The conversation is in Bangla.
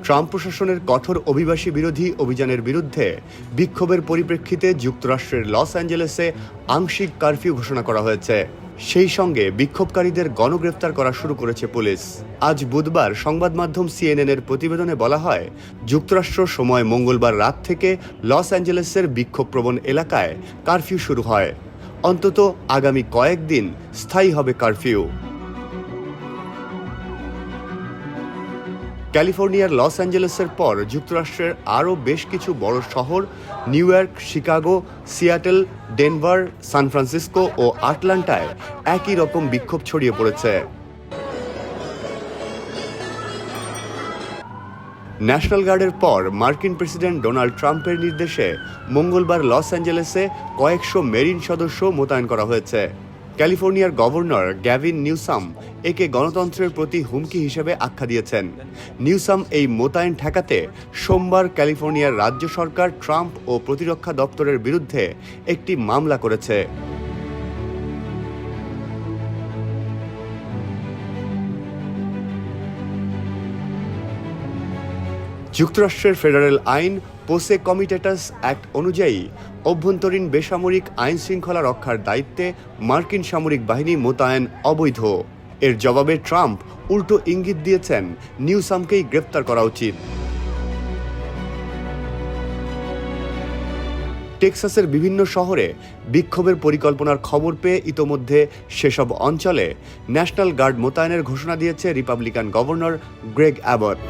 ট্রাম্প প্রশাসনের কঠোর অভিবাসী বিরোধী অভিযানের বিরুদ্ধে বিক্ষোভের পরিপ্রেক্ষিতে যুক্তরাষ্ট্রের লস অ্যাঞ্জেলেসে আংশিক কারফিউ ঘোষণা করা হয়েছে। সেই সঙ্গে বিক্ষোভকারীদের গণগ্রেফতার করা শুরু করেছে পুলিশ। আজ বুধবার সংবাদ মাধ্যম সিএনএন-এর প্রতিবেদনে বলা হয়, যুক্তরাষ্ট্র সময় মঙ্গলবার রাত থেকে লস অ্যাঞ্জেলেসের বিক্ষোভপ্রবণ এলাকায় কারফিউ শুরু হয়। অন্তত আগামী কয়েকদিন স্থায়ী হবে কারফিউ। ক্যালিফোর্নিয়ার লস অ্যাঞ্জেলেসের পর যুক্তরাষ্ট্রের আরও বেশ কিছু বড় শহর New York, Chicago, Seattle, Denver, San Francisco ও আটলান্টায় একই রকম বিক্ষোভ ছড়িয়ে পড়েছে। ন্যাশনাল গার্ডের পর মার্কিন প্রেসিডেন্ট ডোনাল্ড ট্রাম্পের নির্দেশে মঙ্গলবার লস অ্যাঞ্জেলেসে কয়েকশো মেরিন সদস্য মোতায়েন করা হয়েছে। ক্যালিফোর্নিয়ার গভর্নর গ্যাভিন নিউসাম একে গণতন্ত্রের প্রতি হুমকি হিসেবে আখ্যা দিয়েছেন। নিউসাম এই মোতায়েন ঠেকাতে সোমবার ক্যালিফোর্নিয়ার রাজ্য সরকার ট্রাম্প ও প্রতিরক্ষা দপ্তরের বিরুদ্ধে একটি মামলা করেছে। যুক্তরাষ্ট্রের ফেডারেল আইন পোসে কমিটেটাস অ্যাক্ট অনুযায়ী অভ্যন্তরীণ বেসামরিক আইন শৃঙ্খলা রক্ষার দায়িত্বে মার্কিন সামরিক বাহিনী মোতায়েন অবৈধ। এর জবাবে ট্রাম্প উল্টো ইঙ্গিত দিয়েছেন নিউসামকেই গ্রেপ্তার করা উচিত। টেক্সাসের বিভিন্ন শহরে বিক্ষোভের পরিকল্পনার খবর পেয়ে ইতোমধ্যে সেসব অঞ্চলে ন্যাশনাল গার্ড মোতায়েনের ঘোষণা দিয়েছে রিপাবলিকান গভর্নর গ্রেগ অ্যাবট।